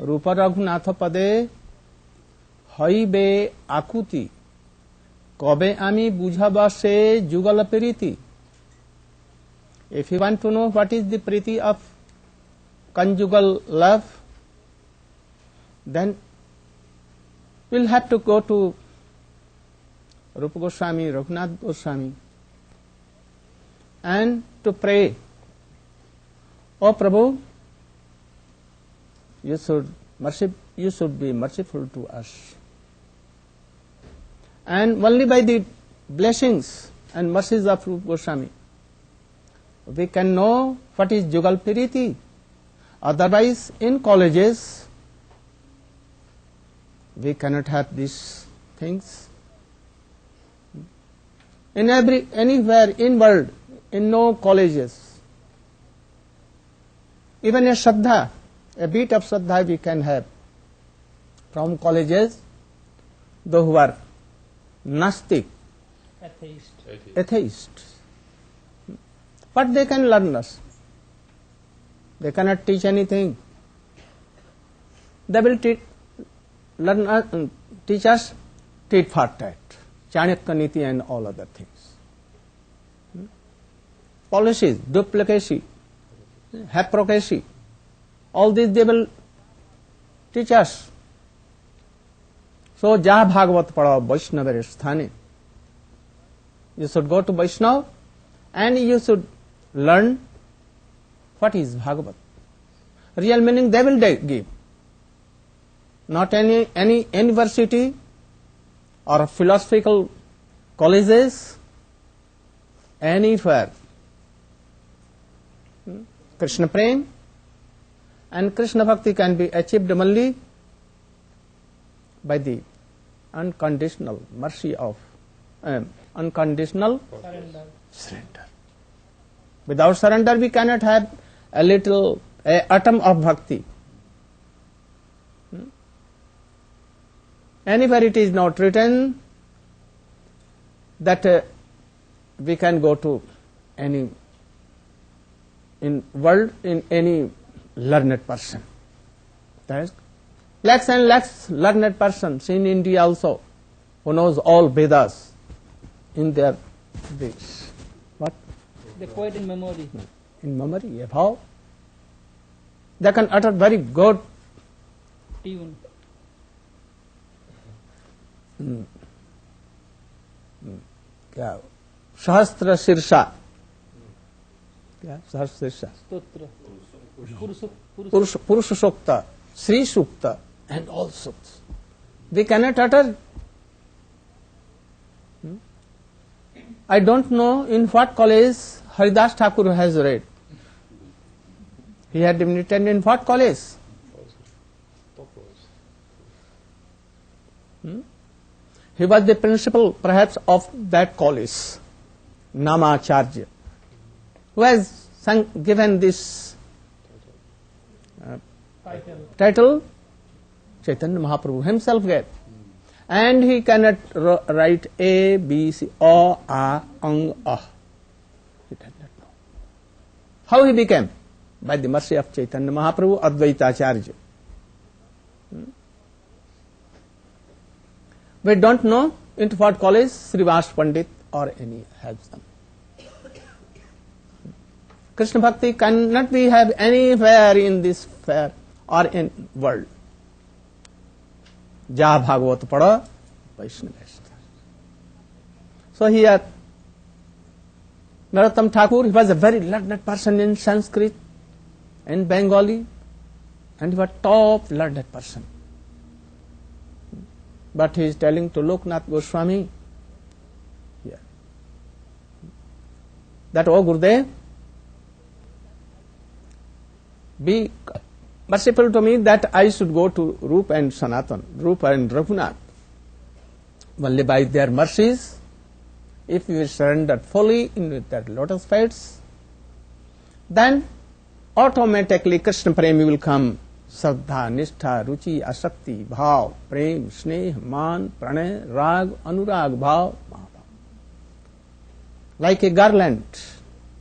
रूप रघुनाथ पदे हईबे आकुति कबे आमी बुझाबा से जुगल प्रीति. If you want to know what is the priti of conjugal love, then we'll have to go to Rupa Goswami, Raghunath Goswami, and to pray, "Oh Prabhu, you should be merciful to us." And only by the blessings and mercies of Rupa Goswami we can know what is Jugal Piriti. Otherwise, in colleges, we cannot have these things. Anywhere in world, in no colleges, even a Shraddha, a bit of Shraddha we can have from colleges, those who are Nastic, atheists. What they can learn us? They cannot teach anything. They will teach us tit for tat, Chanakya Niti and all other things. Policies, duplicacy, hypocrisy, all these they will teach us. So, Jaha Bhagavat Pada Vaishnava Sthane. You should go to Vaishnava and you should learn what is Bhagavat. Real meaning they will give. Not any university or philosophical colleges, anywhere. Krishna Prem and Krishna Bhakti can be achieved only by the unconditional mercy of unconditional surrender. Without surrender, we cannot have a atom of bhakti. Anywhere it is not written that we can go to any in world in any learned person. That is, lakhs and lakhs learned persons in India also who knows all Vedas in their books. What? They quote in memory. In memory, how? They can utter very good tune. क्या सहस्त्र शीर्षा क्या सहस्त्र शीर्षा स्तोत्र पुरुष सूक्त Shri Sukta and all suktas we cannot utter. I don't know in what college Haridas Thakur has read. He had been attended in what college? He was the principal perhaps of that college, Namacharya, who has given this title. Chaitanya Mahaprabhu himself gave. And he cannot write A, B, C, O, A, Ang, Ah. He did not know. How he became? By the mercy of Chaitanya Mahaprabhu, Advaita Acharya. We don't know into what college Srivas Pandit or any helps them. Krishna Bhakti cannot be have anywhere in this fair or in world. Jaha Bhagavat Pada Vaishnava. So here, Narottam Thakur, he was a very learned person in Sanskrit, in Bengali, and he was top learned person. But he is telling to Loknath Goswami here that, "Oh Gurudev, be merciful to me that I should go to Rupa and Sanatan, Rupa and Raghunath. Only by their mercies, if we surrender fully in their lotus feet, then automatically Krishna Premi will come. Saddha, Nishtha, Ruchi, Asakti, Bhav, Prem, Sneh, Man, Pranay, Rag, Anurag, Bhav, Mahabhav. Like a garland,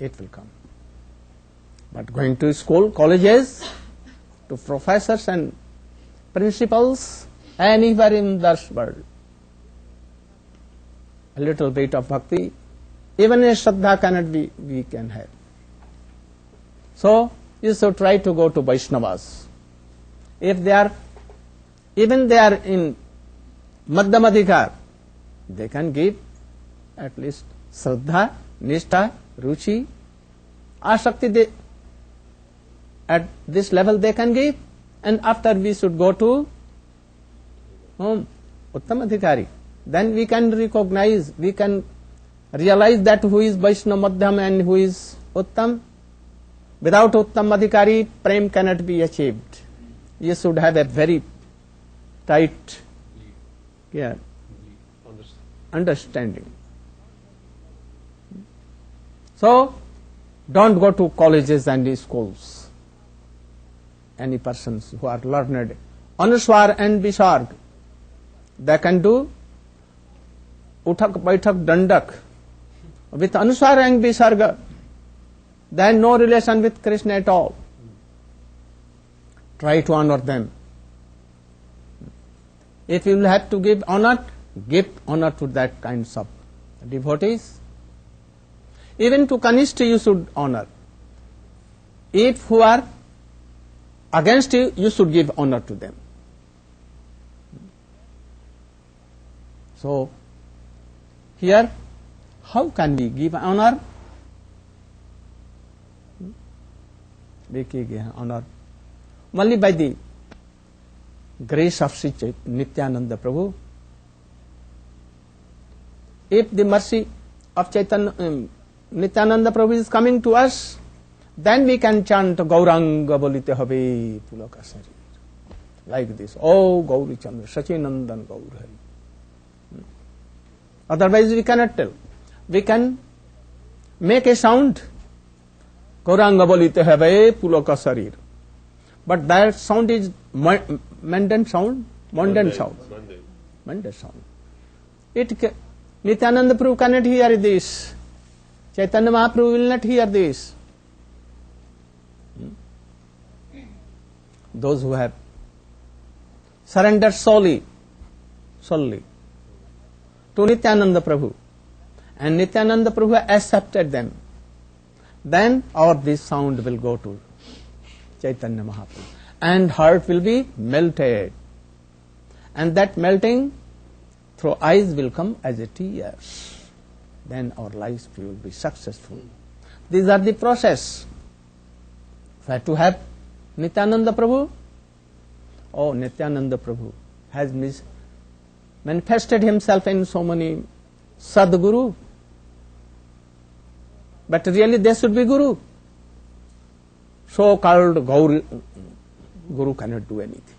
it will come. But going to school, colleges, to professors and principles anywhere in this world. A little bit of bhakti, even a Shraddha cannot be, we can have. So, you should try to go to Vaishnavas. If they are, even they are in Madhyamadhikar, they can give at least Shraddha, Nishtha, Ruchi, Asakti, they, at this level they can give, and after we should go to Uttamadhikari. Then we can recognize, we can realize that who is Vaishnava Madhyam and who is Uttam. Without Uttamadhikari, Prem cannot be achieved. You should have a very tight understanding. So, don't go to colleges and schools. Any persons who are learned, Anuswar and Visarg, they can do Uthak, Baithak, Dandak. With Anuswar and Visarga, they have no relation with Krishna at all. Try to honor them. If you will have to give honor to that kinds of devotees. Even to Kanishta you should honor. If who are against you, you should give honor to them. So, here, how can we give honor? We give honor only by the grace of Sri Nityananda Prabhu. If the mercy of Nityananda Prabhu is coming to us, then we can chant Gauranga Bolite Habe Pulaka Sarir. Like this. Oh Gauri Chandra, Sachinandan Gaur Hari. Otherwise we cannot tell. We can make a sound. Gauranga Bolite Habe Pulaka Sarir. But that sound is mundane sound. Mundane sound. Nityananda Prabhu cannot hear this. Chaitanya Mahaprabhu will not hear this. Those who have surrendered solely to Nityananda Prabhu, and Nityananda Prabhu accepted them, then this sound will go to Chaitanya Mahaprabhu, and heart will be melted, and that melting through eyes will come as a tears. Then our lives will be successful. These are the process. To have Nityananda Prabhu, Nityananda Prabhu has manifested himself in so many Sadguru, but really they should be Guru. So-called Guru cannot do anything.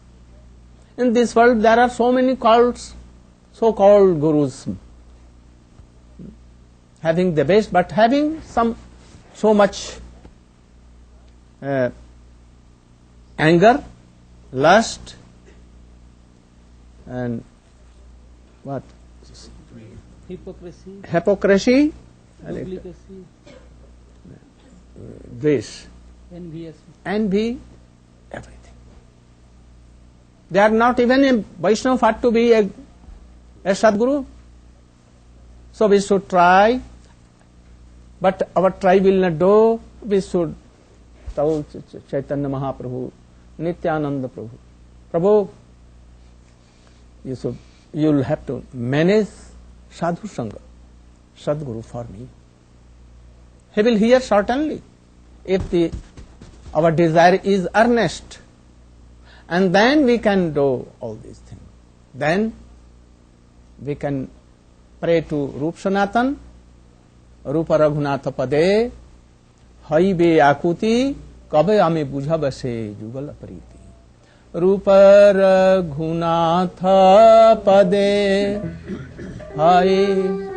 In this world there are so many so-called Gurus, having the best, but having so much anger, lust, and what? Hypocrisy, Duplicity, this, envy, everything. They are not even a Vaishnava ought to be a Sadguru. So we should try, but our try will not do. We should tell Chaitanya Mahaprabhu, Nityananda Prabhu, Prabhu, you will have to manage Sadhu Sangha, Sadguru for me. He will hear certainly if our desire is earnest, and then we can do all these things. Then we can pray to Rup Sanatan, Rupa Raghunatha Pade, Haibe Akuti, Kabe Ame Bujhabase Jugal Priti. Rupa Raghunatha Pade, Hai.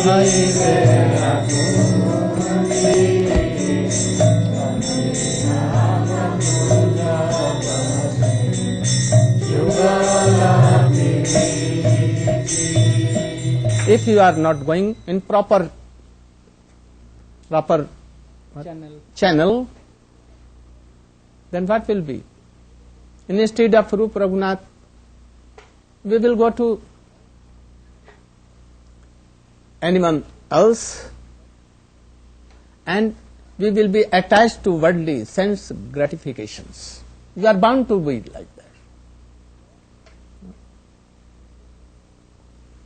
Hai If you are not going in proper channel, then what will be? Instead of Rupa Raghunath, we will go to anyone else, and we will be attached to worldly sense gratifications. You are bound to be like that.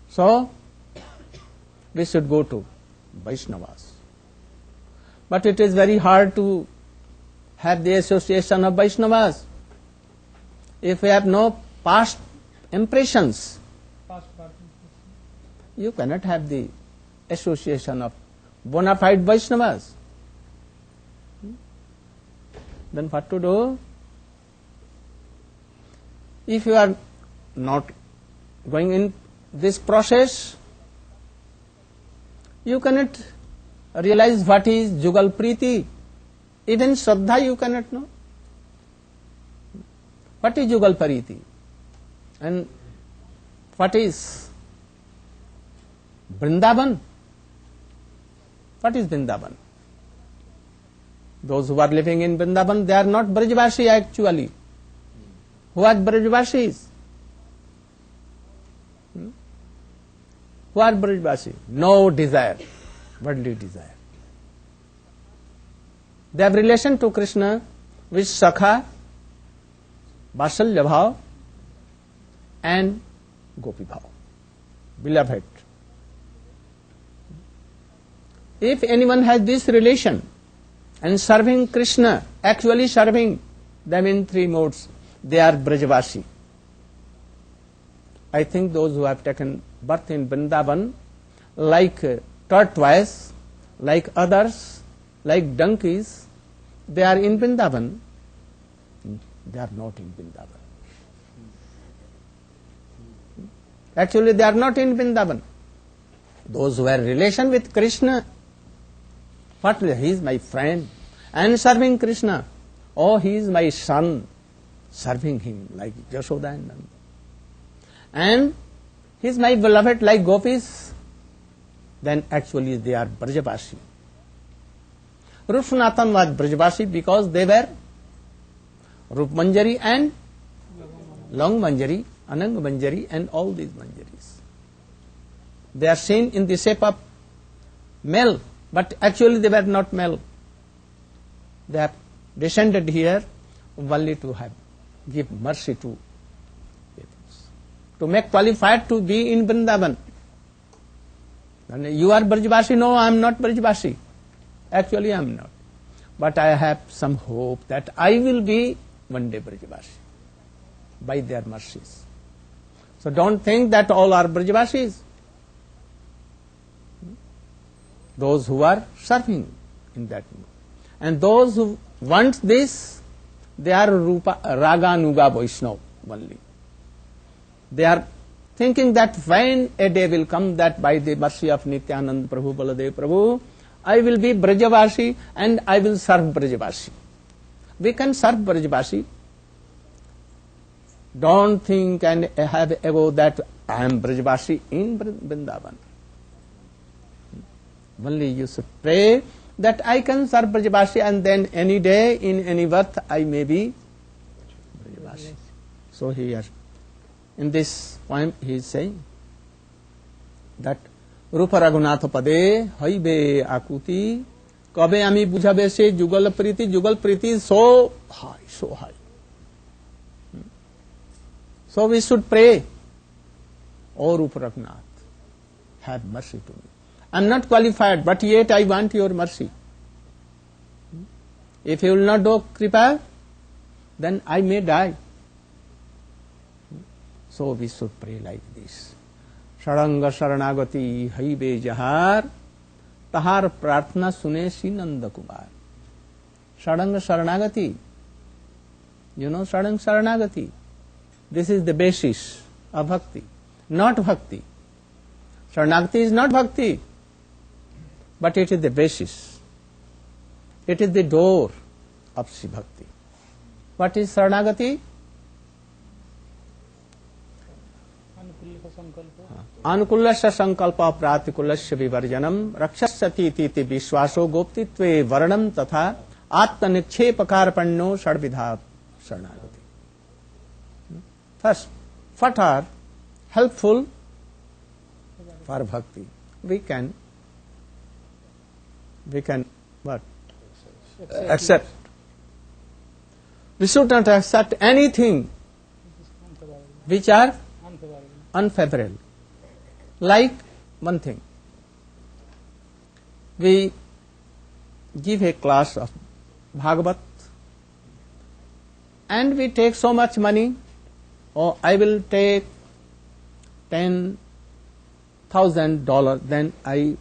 So, we should go to Vaishnavas. But it is very hard to have the association of Vaishnavas if we have no past impressions. You cannot have the association of bona fide Vaishnavas. Then what to do? If you are not going in this process, you cannot realize what is Jugal Priti. Even Shraddha you cannot know. What is Jugal Priti? And what is Vrindavan? What is Vrindavan? Those who are living in Vrindavan, they are not Brajvashi actually. Who are Brajvashis? Who are Brajvashi? No desire, worldly desire. They have relation to Krishna with Sakha, Vasalya Bhav and Gopi Bhav, beloved. If anyone has this relation and serving Krishna, actually serving them in three modes, they are Brajvashi. I think those who have taken birth in Vrindavan, like tortoise, like others, like donkeys, they are in Vrindavan. They are not in Vrindavan. Actually, they are not in Vrindavan. Those who have relation with Krishna, what? He is my friend and serving Krishna. Oh, he is my son, serving him like Yashoda and Nanda. And he is my beloved like gopis, then actually they are Brajavashi. Rup Sanatan was Brajavashi because they were Rup Manjari and Long Manjari, Anang Manjari and all these Manjaris. They are seen in the shape of male, but actually they were not male. They have descended here only to give mercy to to make qualified to be in Vrindavan. And you are Brajvashi? No, I am not Brajvashi. Actually, I am not. But I have some hope that I will be one day Brajvashi by their mercies. So don't think that all are Brajvashis. Those who are serving in that mood. And those who want this, they are Raga Nuga Vaishnava only. They are thinking that when a day will come that by the mercy of Nityanand Prabhu, Baladev Prabhu, I will be Brajavashi and I will serve Brajavashi. We can serve Brajavashi. Don't think and have above that I am Brajavashi in Vrindavan. Only you should pray that I can serve Brajavashi and then any day in any birth I may be Brajavashi. So here in this poem he is saying that Rupa Raghunath Pade Haibe Akuti Kabe Ami Bujhabe se Jugal Priti is so high, so high. So we should pray, O Rupa Raghunath, have mercy to me. I am not qualified, but yet I want your mercy. If you will not do Kripa, then I may die. So we should pray like this. Sharanga Sharanagati Haibe Jahar Tahar Prarthna Sune Sri Nanda Kumar. Sharanga Sharanagati. You know Sharanga Sharanagati. This is the basis of bhakti, not bhakti. Sharanagati is not bhakti. but it is the basis. It is the door of Shri Bhakti. What is Saranagati? Anukulasya sankalpa pratikulasya vivarjanam rakshasati titi vishwaso goptitve varanam tatha atmanikshepakarpanno shadvidha Saranagati. First, what are helpful for bhakti? We can what? Accept. We should not accept anything which are unfavorable. Like one thing, we give a class of Bhagavat and we take so much money, or I will take $10,000, then I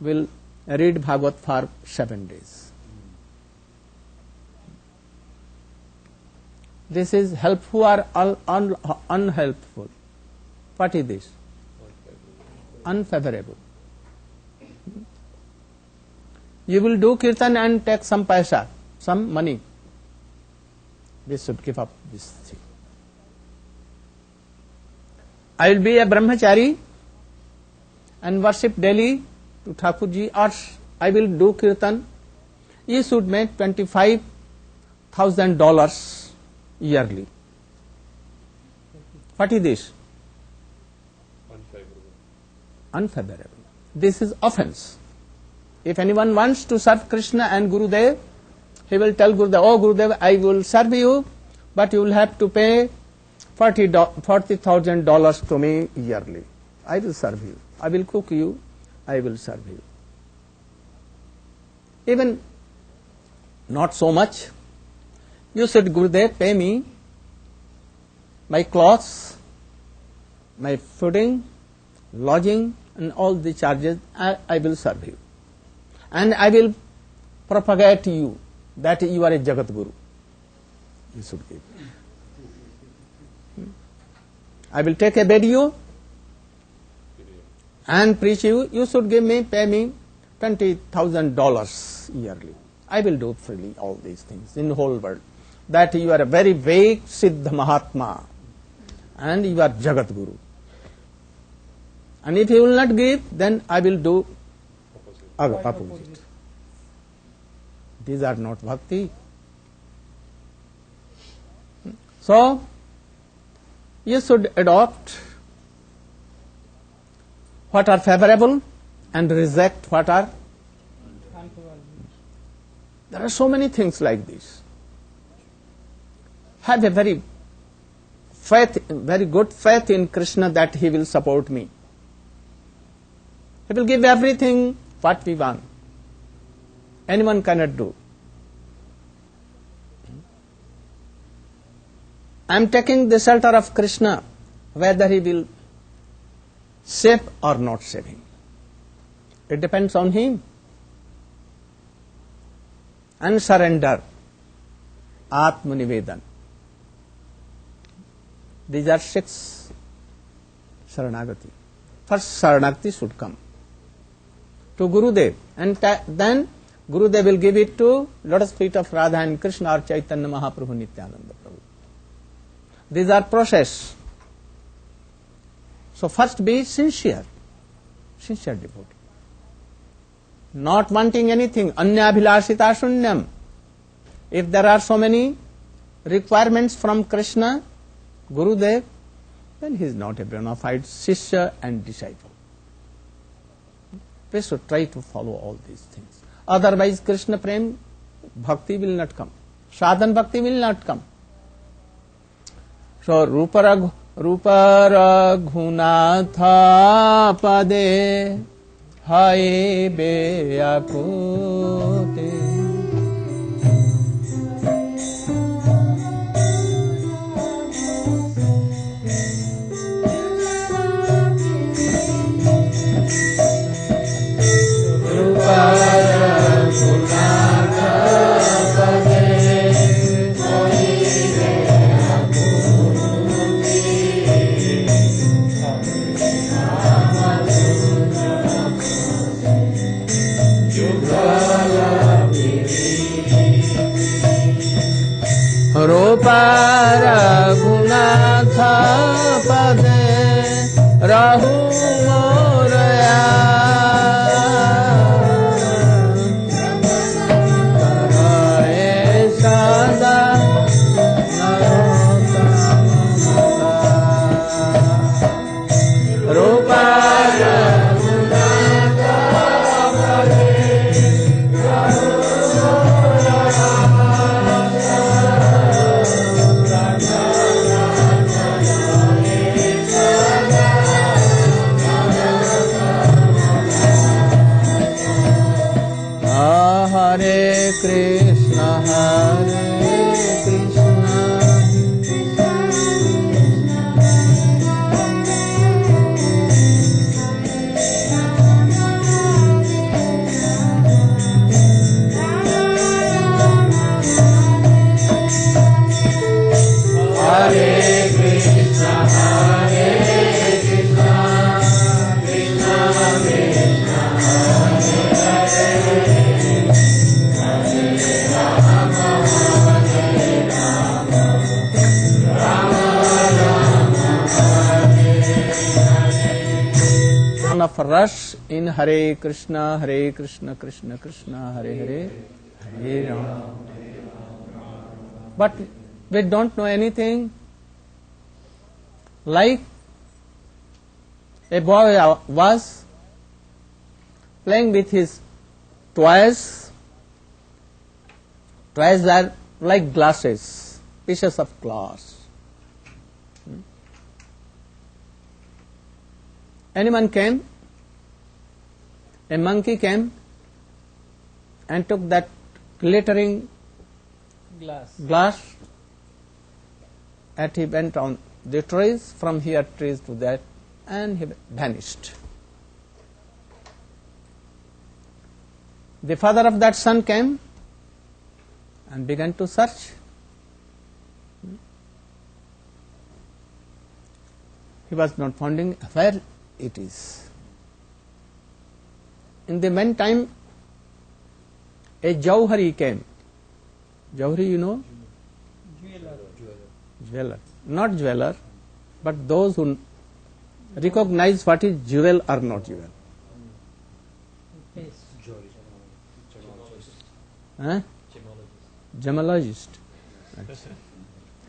will read Bhagavat for 7 days. This is helpful or unhelpful? What is this? Unfavorable. You will do kirtan and take some paisa, some money. We should give up this thing. I will be a brahmachari and worship daily to Thakurji, or I will do kirtan. You should make $25,000 yearly. What is this? Unfavorable. This is offense. If anyone wants to serve Krishna and Gurudev, he will tell Gurudev, oh Gurudev, I will serve you, but you will have to pay $40,000 to me yearly. I will serve you. I will cook you. I will serve you. Even not so much. You said, Gurudev, pay me my clothes, my fooding, lodging, and all the charges. I will serve you. And I will propagate you that you are a Jagat Guru. You should give. I will take a video and preach you. You should pay me $20,000 yearly. I will do freely all these things in the whole world. That you are a very vague Siddha Mahatma and you are Jagat Guru. And if you will not give, then I will do opposite. These are not bhakti. So, you should adopt what are favorable and reject what are. There are so many things like this. Have a very good faith in Krishna that he will support me. He will give everything what we want. Anyone cannot do. I am taking the shelter of Krishna, whether he will save or not save him. It depends on him. And surrender. Atmanivedan. These are 6 Saranagati. First Saranagati should come to Gurudev, and then Gurudev will give it to lotus feet of Radha and Krishna or Chaitanya Mahaprabhu Nityananda Prabhu. These are process. So first be sincere devotee. Not wanting anything, anyabhilashita shunyam. If there are so many requirements from Krishna, Gurudev, then he is not a bona fide Shishya and disciple. We should try to follow all these things. Otherwise, Krishna Prem, bhakti will not come. Sadhan bhakti will not come. So, Rupa Raghunatha Pade Hai Beyakuti. रूप रघुनाथ पदे रहु मोरया करे सदा रूप Hare Krishna of rush in Hare Krishna, Krishna Krishna, Hare Hare, Hare Rama. But we don't know anything. Like a boy was playing with his toys. Toys are like glasses, pieces of glass. Anyone came, a monkey came and took that glittering glass and he went on the trees, from here trees to that, and he vanished. The father of that son came and began to search. He was not finding where it is. In the meantime, a Jauhari came. Jauhari, you know? Jeweler. Not jeweler, but those who recognize what is jewel or not jewel. Huh? Gemologist.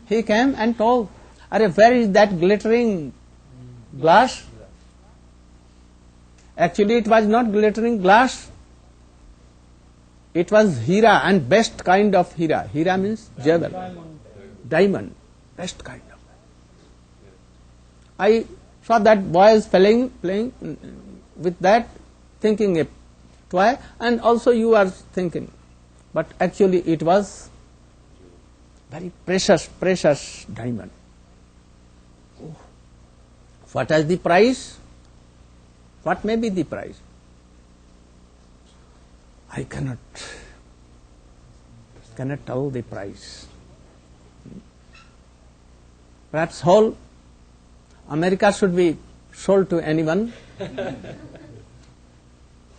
He came and told, where is that glittering glass? Actually, it was not glittering glass. It was Hira, and best kind of Hira. Hira means jewel. Diamond. Best kind of. I saw that boy is playing with that, thinking a toy, and also you are thinking. But actually it was very precious diamond. Oh. What is the price? What may be the price? I cannot tell the price. Perhaps whole America should be sold to anyone.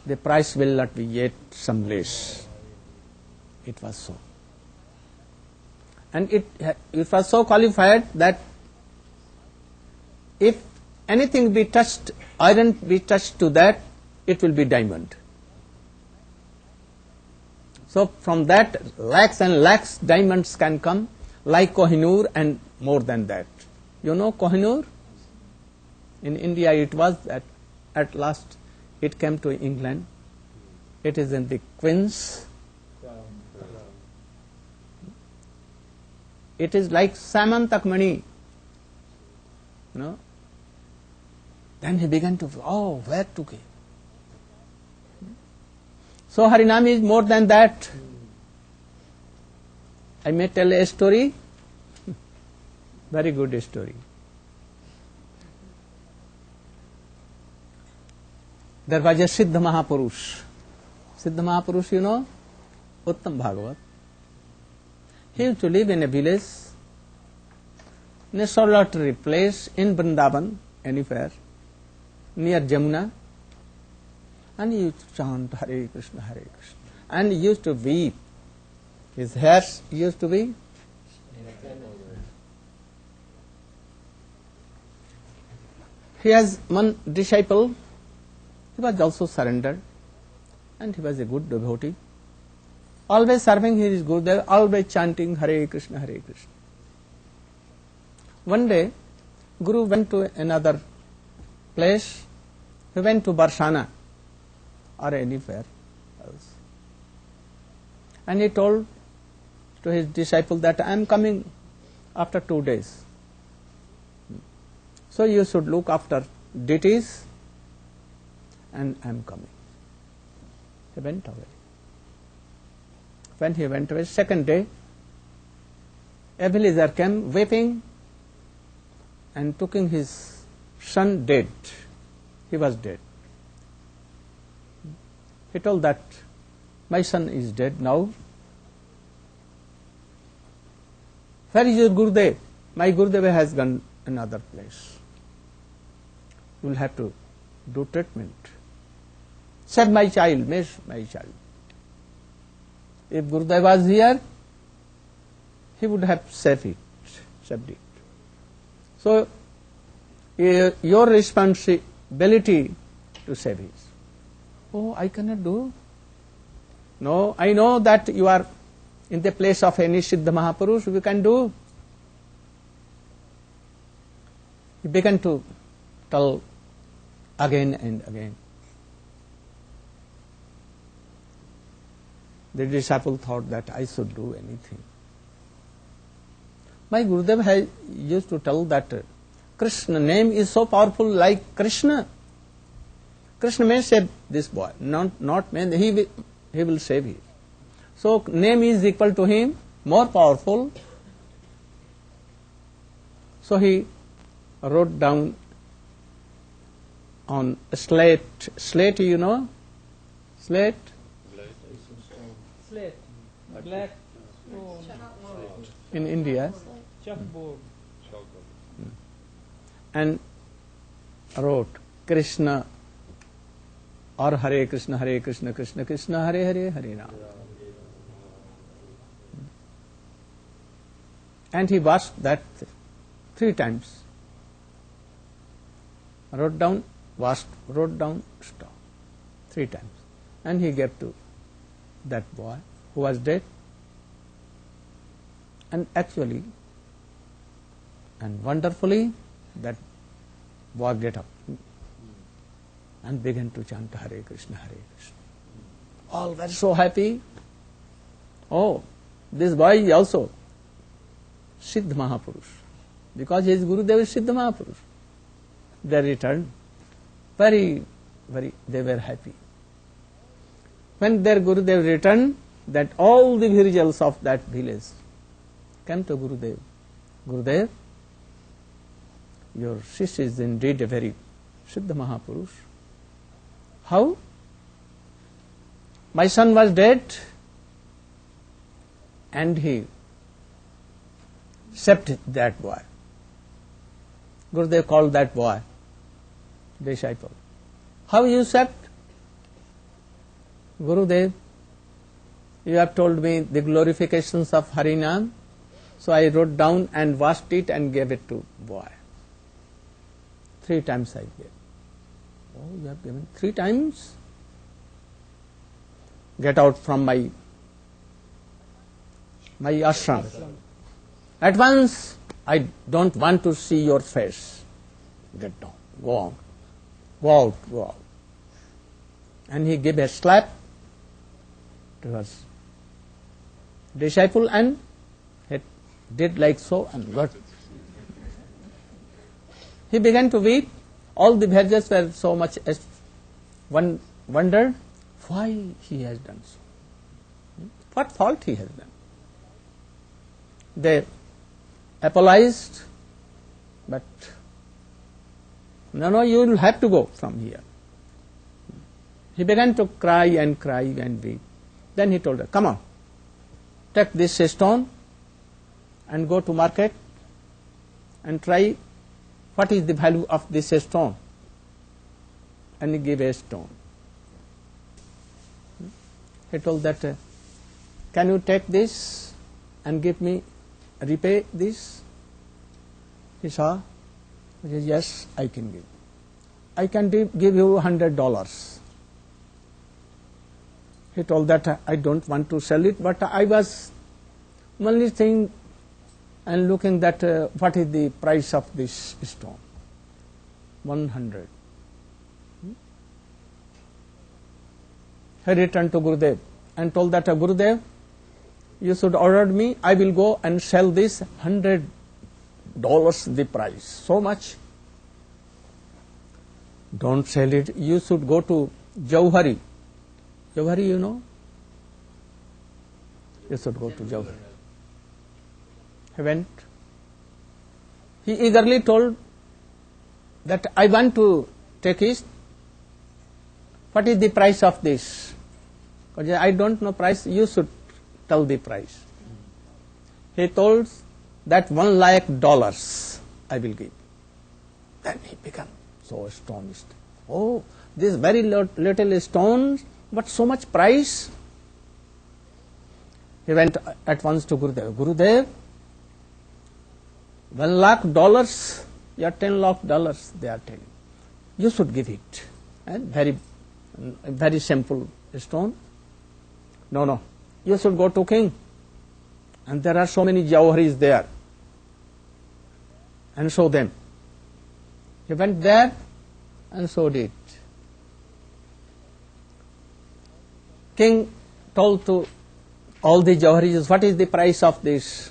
The price will not be yet some less. It was so. And it was so qualified that if anything be touched, iron be touched to that, it will be diamond. So from that, lakhs and lakhs diamonds can come, like Kohinoor and more than that. You know Kohinoor? In India it was that at last it came to England. It is in the Queen's. It is like Samantakmani. You know? Then he began to, where to go? So Harinam is more than that. I may tell a story, very good story. There was a Siddha Mahapurush. Siddha Mahapurush, you know, Uttam Bhagavat. He used to live in a village, in a solitary place in Vrindavan, anywhere, near Jamuna. And he used to chant Hare Krishna, Hare Krishna. And he used to weep. His hairs used to be. He has one disciple. He was also surrendered. And he was a good devotee. Always serving his Gurudev, always chanting Hare Krishna, Hare Krishna. One day, Guru went to another place. He went to Barsana or anywhere else. And he told to his disciple that I am coming after 2 days. So you should look after deities, and I am coming. He went away. When he went away, second day, a villager came weeping and took in his son dead. He was dead. He told that my son is dead now. Where is your Gurudev? My Gurudev has gone another place. You will have to do treatment. Save my child, miss my child. If Gurudev was here, he would have saved it. So, your responsibility to save it. Oh, I cannot do. No, I know that you are in the place of any Siddha Mahapurush, we can do. He began to tell again and again. The disciple thought that I should do anything. My Gurudev used to tell that Krishna name is so powerful like Krishna. Krishna may save this boy, not man. He will save him. So name is equal to him, more powerful. So he wrote down on a slate, you know, slate. Slate, black stone, In India, chalkboard. and wrote Krishna or Hare Krishna, Krishna Krishna, Hare Hare, Hare Rama. And he washed that 3 times. Wrote down, washed, wrote down, stopped 3 times. And he gave to that boy who was dead. And actually, and wonderfully, that boy get up and began to chant Hare Krishna, Hare Krishna. All were so happy. Oh, this boy is also Siddha Mahapurush, because his Gurudev is Siddha Mahapurush. They returned. Very, they were happy. When their Gurudev returned, that all the villagers of that village came to Gurudev. Gurudev, your Shishya is indeed a very Siddha Mahapurush. How? My son was dead and he saved that boy. Gurudev called that boy disciple. How you saved? Gurudev, you have told me the glorifications of Harinam, so I wrote down and washed it and gave it to boy. 3 times I gave. Oh, you have given 3 times? Get out from my ashram. At once, I don't want to see your face. Get down, go on, go out. And he gave a slap to his disciple and he did like so and got. He began to weep. All the villagers were so much wondered why he has done so. What fault he has done? They apologized, but no, you will have to go from here. He began to cry and weep. Then he told her, come on, take this stone and go to market and try what is the value of this stone. And he gave a stone. He told that, can you take this and give me, repay this? He saw, he said, yes, I can give. I can give you $100. He told that, I don't want to sell it, but I was only thinking and looking that what is the price of this stone. 100. He returned to Gurudev and told that, Gurudev, you should order me, I will go and sell this $100 the price. So much. Don't sell it. You should go to Jauhari. Jauhari, you know? You should go to Jauhari. He went. He eagerly told that I want to take it. What is the price of this? I don't know price. You should tell the price. He told that $1 lakh I will give. Then he became so astonished. Oh, this very little stone, but so much price. He went at once to Gurudev. Gurudev, $1 lakh, yeah, $10 lakh, they are telling. You should give it. And very simple stone. No, you should go to king. And there are so many Jauharis there. And show them. He went there and showed it. King told to all the Jauharis, what is the price of this?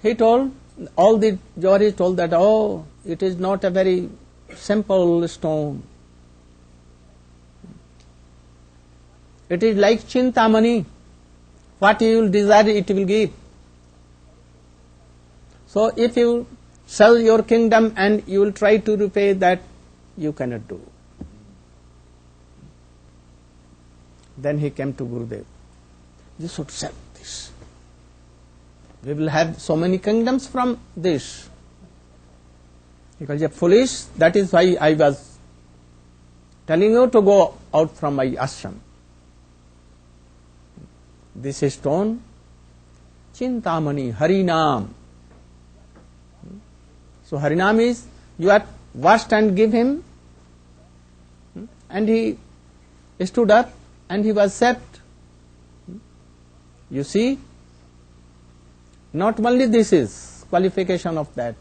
He told, all the Jauharis told that, oh, it is not a very simple stone. It is like Chintamani. What you will desire, it will give. So if you sell your kingdom and you will try to repay that, you cannot do. Then he came to Gurudev. You should sell this. We will have so many kingdoms from this. Because you are foolish, that is why I was telling you to go out from my ashram. This is stone, Chintamani, Harinam. So Harinam is, you are washed and give him. And he stood up and he was set. You see, not only this is qualification of that.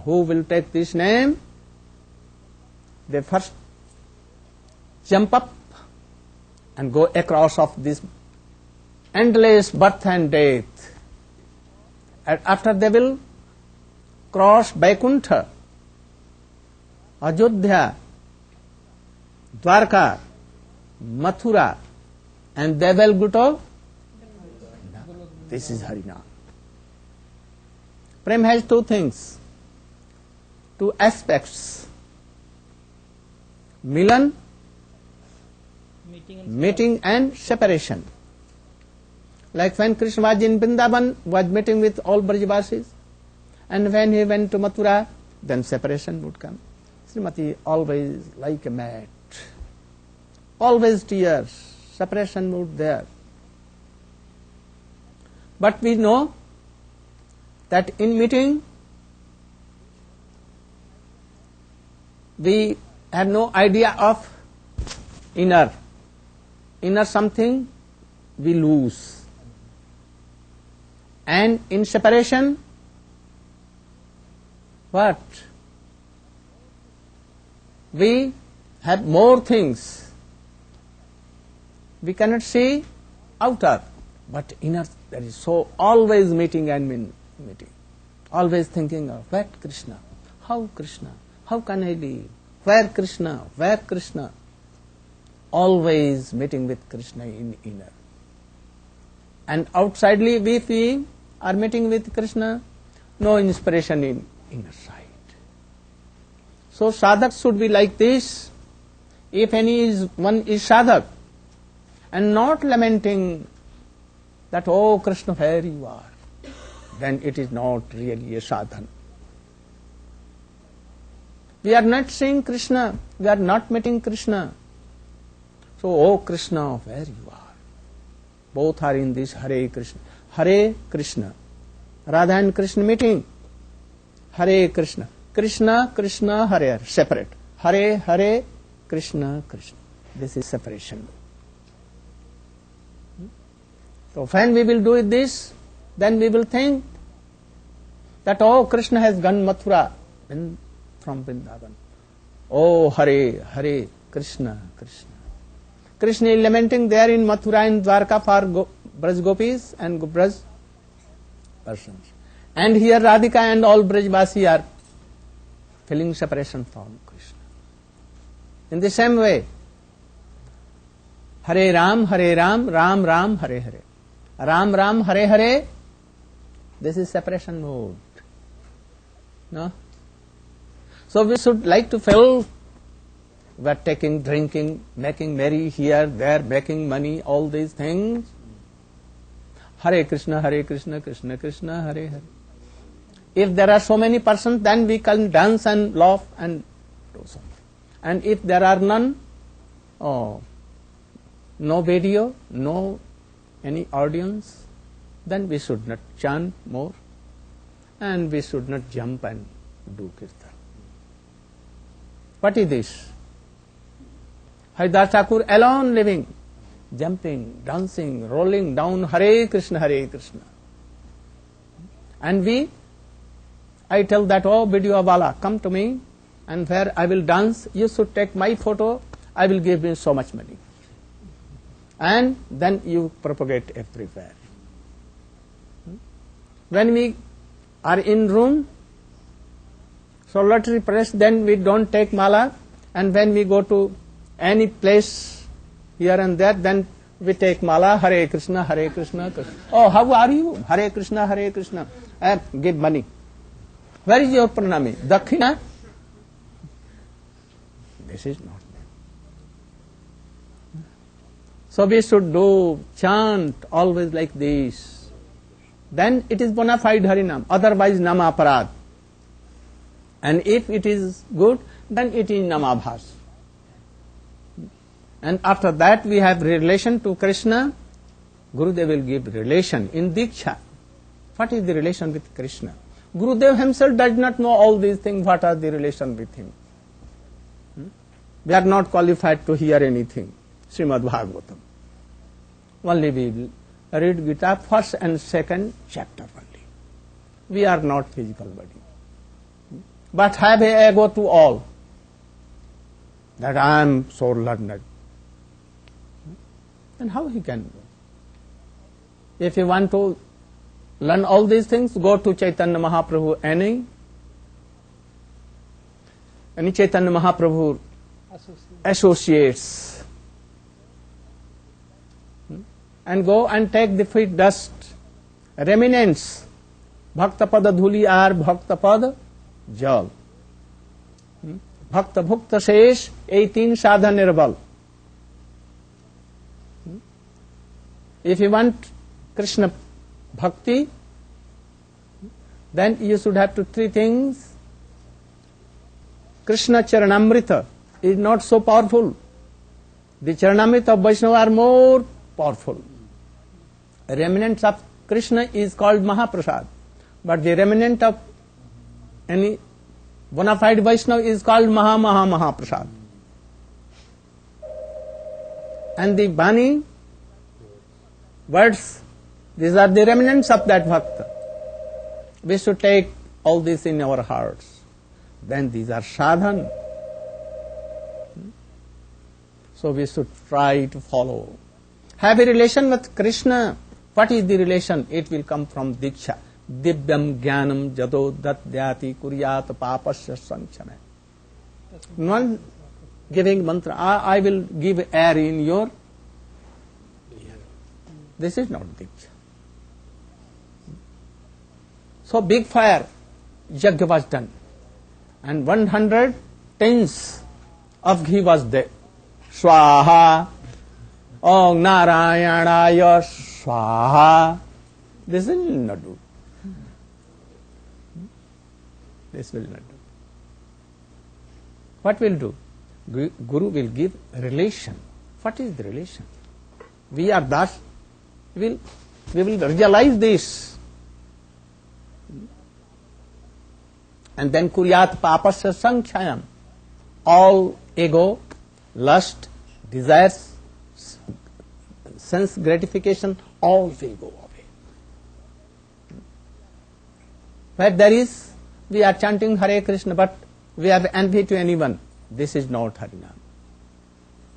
Who will take this name? They first jump up and go across of this endless birth and death. And after they will cross Vaikuntha, Ajodhya, Dwarka, Mathura, and they will go to. This is Harinam. Prem has two things, two aspects. Milan, meeting and separation. Like when Krishna was in Vrindavan, was meeting with all Brajavasis, and when he went to Mathura, then separation would come. Srimati always like a mat, always tears, separation would there. But we know that in meeting, we have no idea of inner something we lose. And in separation, what? We have more things. We cannot see outer, but inner, there is so always meeting and meeting. Always thinking of where Krishna, how can I live? Where Krishna? Always meeting with Krishna in inner. And outsidely, if we are meeting with Krishna, no inspiration in inner side. So sadhak should be like this. If one is sadhak and not lamenting that, oh Krishna, where you are, then it is not really a sadhana. We are not seeing Krishna. We are not meeting Krishna. So, oh Krishna, where you are? Both are in this Hare Krishna. Hare Krishna. Radha and Krishna meeting. Hare Krishna. Krishna, Krishna, Hare, separate. Hare, Hare, Krishna, Krishna. This is separation. So when we will do this, then we will think that, oh, Krishna has gone Mathura from Vrindavan. Oh, Hare, Hare, Krishna, Krishna. Krishna is lamenting there in Mathura and Dwarka for Braj Gopis and Braj persons. And here Radhika and all Brajvasi are feeling separation from Krishna. In the same way, Hare Ram, Ram Ram, Hare Hare. Ram Ram, Hare Hare. This is separation mode. No? So we should like to feel we are taking, drinking, making merry here, there, making money, all these things. Hare Krishna, Krishna Krishna, Hare Hare. If there are so many persons, then we can dance and laugh and do something. And if there are none, no video, no any audience, then we should not chant more and we should not jump and do kirtan. What is this? Haridas Thakur alone living, jumping, dancing, rolling down Hare Krishna, Hare Krishna. And I tell that, oh, video wala, come to me and where I will dance, you should take my photo, I will give you so much money. And then you propagate everywhere. When we are in room, solitary press, then we don't take mala, and when we go to any place here and there, then we take mala, Hare Krishna, Krishna. Oh, how are you? Hare Krishna. Give money. Where is your pranami? Dakshina? This is not. So we should do, chant always like this. Then it is bona fide Harinam, otherwise Nama Aparad. And if it is good, then it is Namabhas. And after that we have relation to Krishna. Gurudev will give relation in Diksha. What is the relation with Krishna? Gurudev himself does not know all these things, what are the relation with him. We are not qualified to hear anything. Srimad Bhagavatam. Only we will read Gita first and second chapter only. We are not physical body. But have a ego to all, that I am so learned. And how he can do? If you want to learn all these things, go to Chaitanya Mahaprabhu, any Chaitanya Mahaprabhu associates, and go and take the feet dust, remnants, Bhakta Pada Dhuli ar Bhakta Pada Jal, Bhakta Bhukta Shesh, 18 Sadha Nirbal. If you want Krishna Bhakti, then you should have to three things. Krishna Charanamrita is not so powerful. The Charanamrita of Vaishnava are more powerful. Remnants of Krishna is called Mahaprasad, but the remnant of any bona fide Vaishnava is called Mahaprasad. And the Bani words, these are the remnants of that Bhakta. We should take all this in our hearts. Then these are sadhan. So we should try to follow. Have a relation with Krishna. What is the relation? It will come from Diksha. Divyam Jnanam Jado Datyati Kuryat Papasya Sanchame. Not giving mantra, I will give air in your ear. This is not Diksha. So big fire, yajna was done. And 100 tins of ghee was there. Swaha, Om Narayanaya Swaha. This will not do. This will not do. What will do? Guru will give relation. What is the relation? We are thus, we will realize this. And then kuryat papasya sankhayam. All ego, lust, desires, sense gratification, all will go away. Where there is, we are chanting Hare Krishna, but we are envy to anyone. This is not Harinam.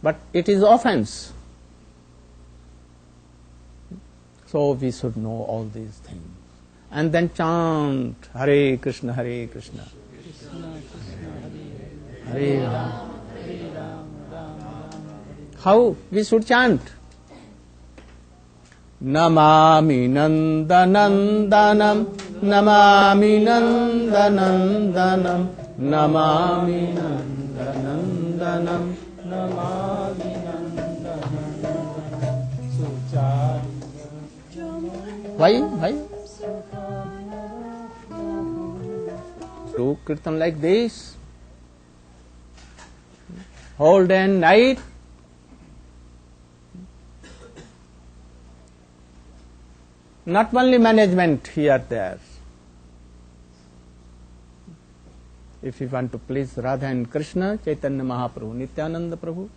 But it is offense. So we should know all these things. And then chant Hare Krishna, Hare Krishna. Hare Ram. How we should chant? Namami Nandanandanam, Namami Nandanandanam, Namami Nandanandanam, Namami Nandanandanam. Why? Do kirtan like this, whole day and night. Not only management here, there. If you want to please Radha and Krishna, Chaitanya Mahaprabhu, Nityananda Prabhu,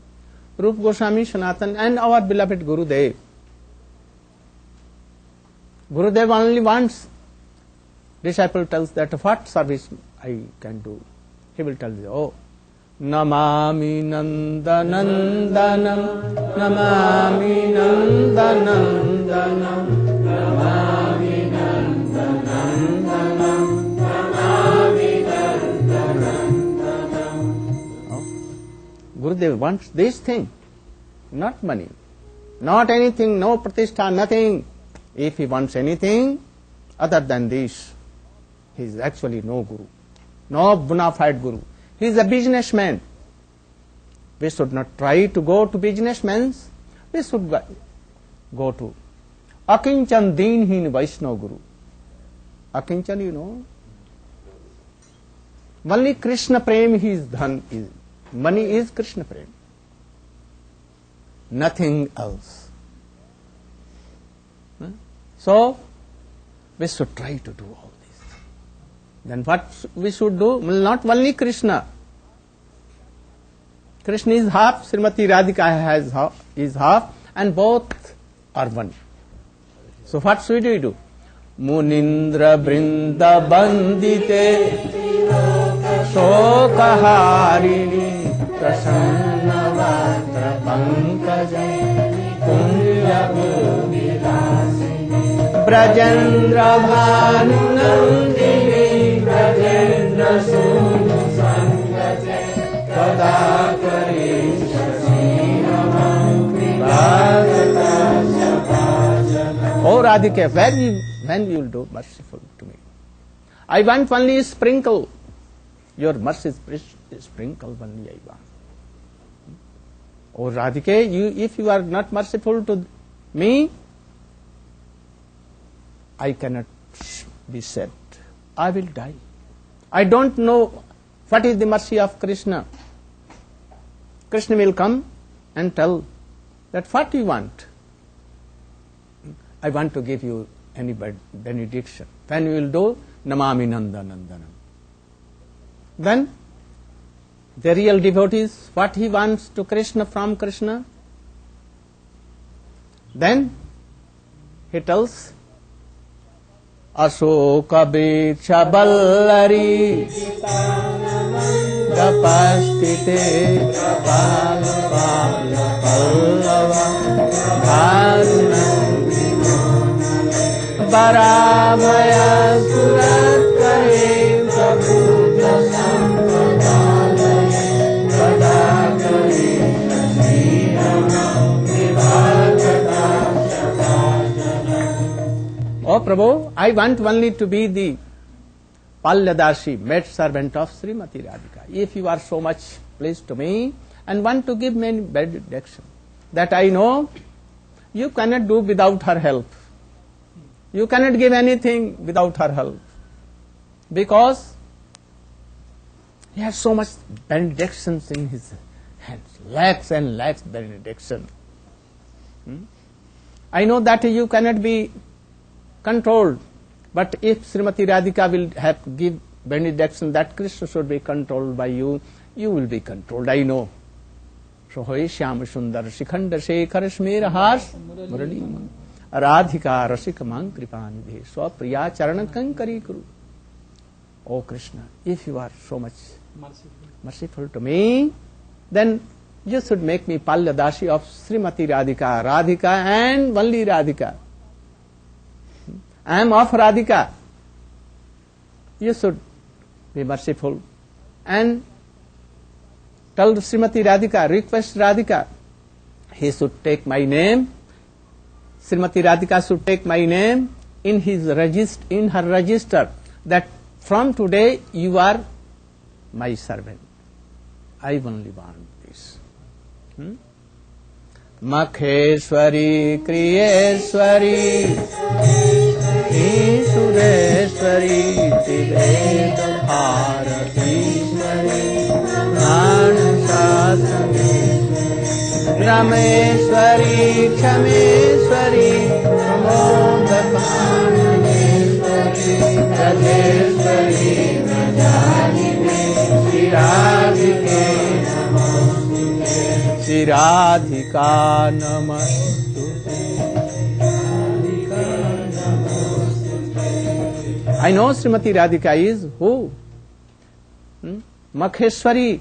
Rupa Goswami, Sanatan, and our beloved Gurudev. Gurudev only wants, disciple tells that what service I can do. He will tell you, oh, Namami Nandanandanam, Namami Nandanandanam, Namami Nandanandanam, Namami Nandanandanam. Gurudev wants this thing, not money, not anything, no pratishtha, nothing. If he wants anything other than this, he is actually no guru, no bona fide guru. He is a businessman. We should not try to go to businessmen. We should go to Akinchan Deenhin Vaishnava Guru. Akinchan, you know. Only Krishna Prem he is done. Money is Krishna Prem. Nothing else. So, we should try to do all this. Then what we should do? Well, not only Krishna. Krishna is half, Srimati Radhika is half, and both are one. So what should we do? Munindra Brinda Bandite Shokaharini Prasanna Vatra Pankajam Punya Brajendra Bhanunandini Brajendra Sunu Sangate Kadakari Shasinamam Pribhagatasya Bhajana. Oh Radhika, when you will do merciful to me? I want only sprinkle. Your mercy is sprinkle only I want. Oh Radhika, if you are not merciful to me, I cannot be saved. I will die. I don't know what is the mercy of Krishna. Krishna will come and tell that what you want. I want to give you any benediction. When you will do Namami Nandanandanam. Then the real devotees, what he wants to Krishna from Krishna. Then he tells Asoka Beksha Ballari Gapastite Pallava Bharunandi Baramaya Suratkare Prabhuta Sampadalaye Padakare Shashiramam Vibhagata Shakajana. Oh Prabhu, I want only to be the Palyadashi, maid servant of Srimati Radhika. If you are so much pleased to me and want to give me benediction, that I know you cannot do without her help. You cannot give anything without her help. Because He has so much benedictions in his hands, lakhs and lakhs benediction. I know that you cannot be controlled, but if Srimati Radhika will have give benediction that Krishna should be controlled by you, you will be controlled. I know. So hoy Shyam Sundar Shikhanda Shekhar Shmir Harsh Murali Radhika Rasika Mang Kripanidhe Swa Priya Charana Kankari Kuru. Oh Krishna, if you are so much merciful to me, then you should make me Palyadashi of Srimati Radhika, Radhika and only Radhika. I am of Radhika. You should be merciful and tell Srimati Radhika, request Radhika, he should take my name. Srimati Radhika should take my name in her register, that from today you are my servant. I only want this. Makheshwari, Kriyeshwari, Sureshwari, Tiveda Bharatishwari, Rameshwari, Khameshwari, Pramodaphaneshwari, Rajeshwari, Rajanime, Shiradhike Namostute, Shiradhika Namostute. I know Srimati Radhika is who? Makheshwari,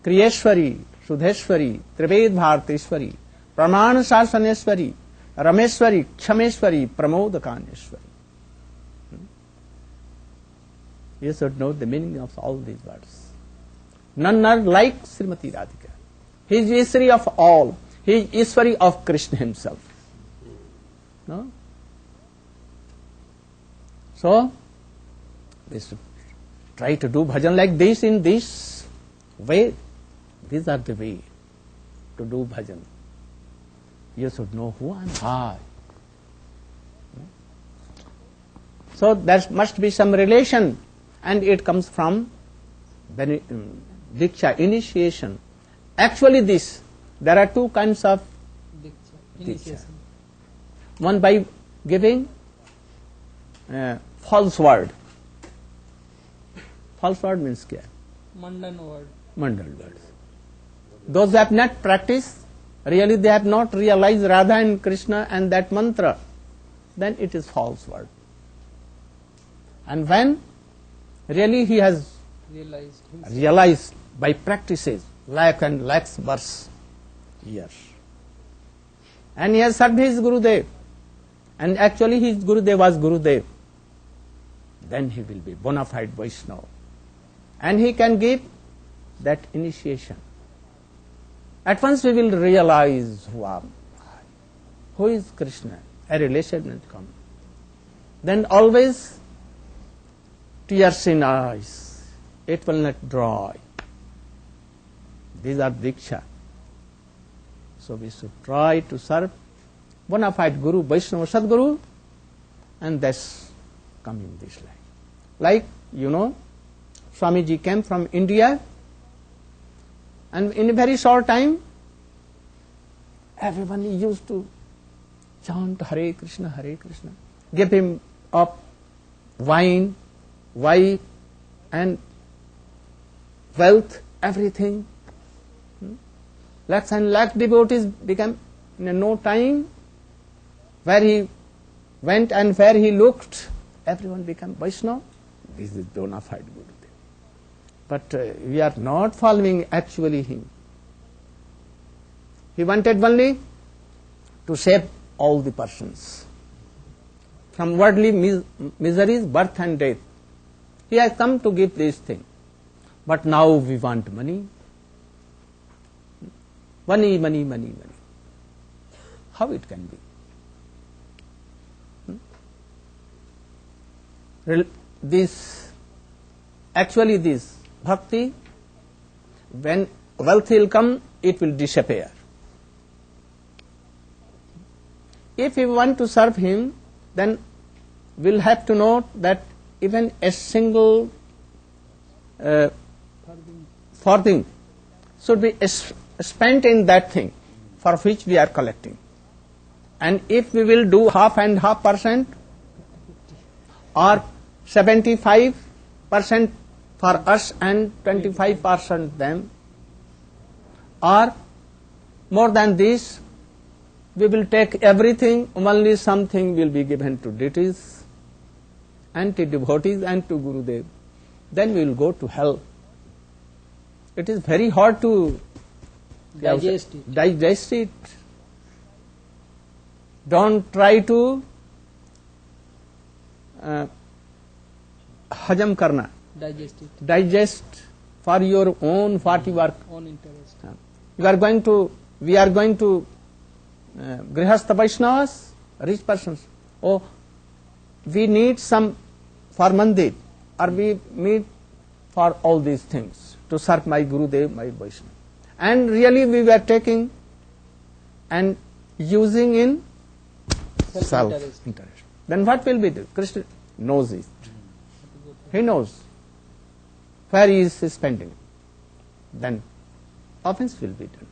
Kriyeshwari, Sudheshwari, Trived Bharteshwari, Pramana Shasaneshwari, Rameshwari, Khameshwari, Pramodakaneshwari. You should know the meaning of all these words. None are like Srimati Radhika. He is Ishwari of all. He is Ishwari of Krishna himself. No? So, we should try to do bhajan like this in this way. These are the way to do bhajan. You should know who am I. So there must be some relation, and it comes from Diksha, initiation. Actually there are two kinds of Diksha. One by giving false word. False word means kya? Mundan word. Mundan words. Those who have not practiced, really they have not realized Radha and Krishna and that mantra, then it is false word. And when really he has realized by practices, lakh and lakhs verse years, and he has served his Gurudev, and actually his Gurudev was Gurudev, then he will be bona fide Vaishnava, and he can give that initiation. At once we will realize who is Krishna, a relation will come. Then always tears in eyes, it will not dry. These are Diksha. So we should try to serve bona fide Guru, Vaishnava, Sadguru, and thus come in this life. Like, Swamiji came from India, and in a very short time, everyone used to chant Hare Krishna, Hare Krishna. Give him up wine, wife, and wealth, everything. Lakhs and lakhs devotees became in no time. Where he went and where he looked, everyone became Vaishnava. This is bona fide Gurudev. But we are not following actually him. He wanted only to save all the persons from worldly miseries, birth and death. He has come to give this thing. But now we want money. Money, money, money, money. How it can be? This bhakti, when wealth will come, it will disappear. If we want to serve him, then we'll have to note that even a single farthing should be spent in that thing for which we are collecting. And if we will do 50% or 75% for us and 25% them, or more than this, we will take everything, only something will be given to deities and to devotees and to Gurudev, then we will go to hell. It is very hard to digest it. Don't try to hajam karna, digest for your own what you are. Own interest. We are going to Grihastha Vaishnavas, rich persons. Oh, we need some for mandir, or we need for all these things to serve my Gurudev, my Vaishnava. And really we were taking and using in self-interest. Then what will be done? Krishna knows it. He knows where he is spending. Then offense will be done.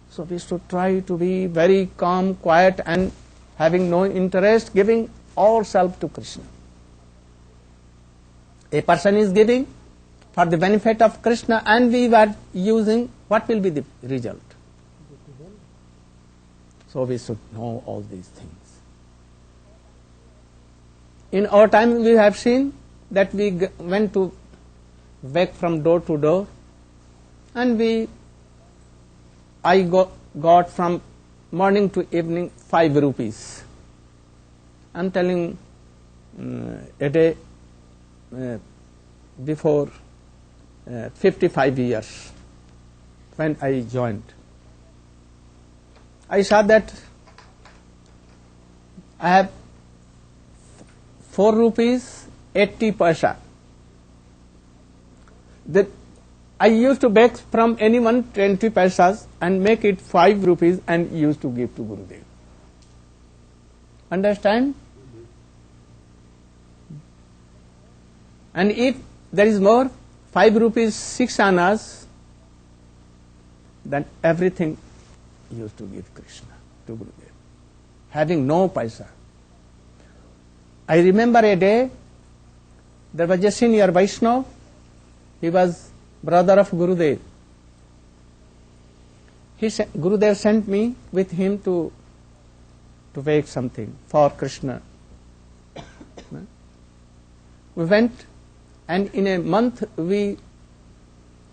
So we should try to be very calm, quiet, and having no interest, giving ourselves to Krishna. A person is giving for the benefit of Krishna, and we were using, what will be the result? So we should know all these things. In our time we have seen that we went to beg from door to door, and I got from morning to evening 5 rupees. I am telling a day before 55 years when I joined. I saw that I have 4 rupees 80 paisa. That I used to beg from anyone 20 paisas and make it 5 rupees and used to give to Gurudev. Understand? And if there is more, 5 rupees 6 annas, then everything used to give Krishna to Gurudev, having no paisa. I remember a day, there was a senior Vaishnava, he was brother of Gurudev. Gurudev sent me with him to beg something for Krishna. We went, and in a month we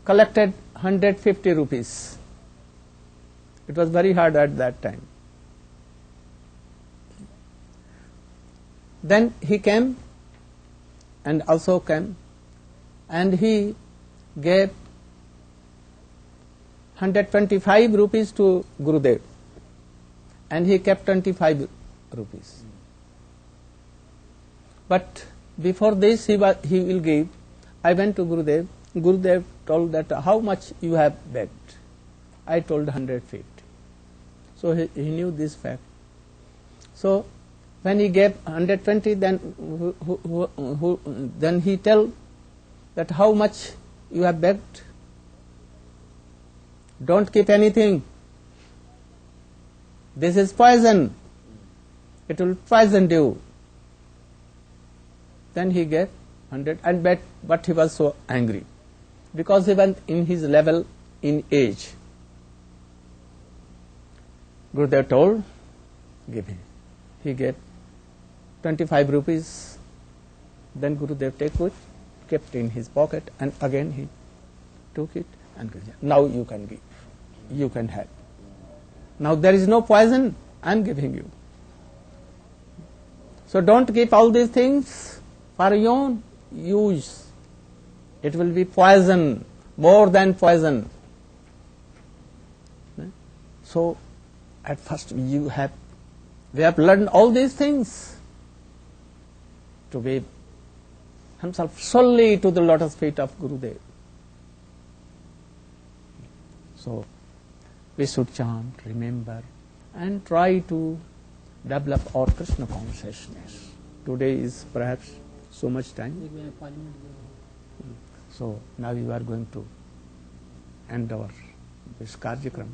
collected 150 rupees. It was very hard at that time. Then he came, and also came, and he gave 125 rupees to Gurudev, and he kept 25 rupees. But before this he will give. I went to Gurudev. Gurudev told that how much you have begged. I told 150. So he knew this fact. So when he gave 120, then he tell that how much you have begged. Don't keep anything. This is poison. It will poison you. Then he gave 100 and bet, but he was so angry because he went in his level in age. Gurudev told, give him. He gave 25 rupees. Then Gurudev took it, kept in his pocket, and again he took it and said, now you can give, you can have. Now there is no poison, I am giving you. So don't keep all these things for your own use. It will be poison, more than poison. So at first we have learned all these things to give himself solely to the lotus feet of Gurudev. So we should chant, remember, and try to develop our Krishna consciousness. Today is perhaps so much time. So now you are going to end our this Karjakram,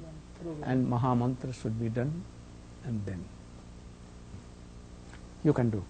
and Maha Mantra should be done, and then you can do.